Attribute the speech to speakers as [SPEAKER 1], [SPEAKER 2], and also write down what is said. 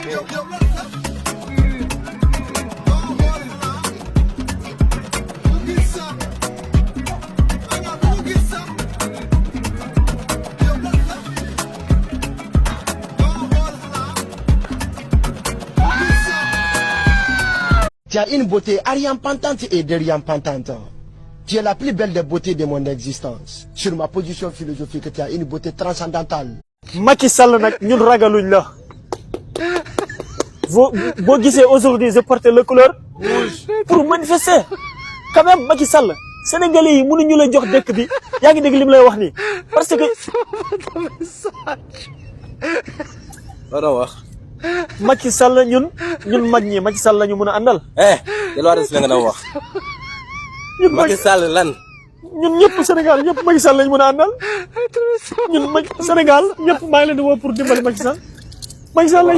[SPEAKER 1] Tu as une beauté arrière-pentante et derrière-pentante. Tu es la plus belle des beautés de mon existence. Sur ma position philosophique, tu as une beauté transcendantale.
[SPEAKER 2] Macky Sall nag ñun ragaluñ la. boo gisee aujourd'hui je porte le couleur rouge pour manifester. Quand même Macky Sall Sénégalais yi mënuñu la jox dëkk bi yaa ngi dégg li mu lay wax nii parce que.
[SPEAKER 3] looloo wax.
[SPEAKER 2] Macky Sall ñun mag ñi Macky Sall la ñu mën a àndal.
[SPEAKER 3] jël waa nga wax.
[SPEAKER 2] ñun
[SPEAKER 3] Macky Sall lan.
[SPEAKER 2] ñun ñëpp Sénégal ñëpp Macky Sall la ñu mën a àndal ñun Sénégal ñëpp maa ngi leen di woo pour dimbali Macky Sall. Macky Sall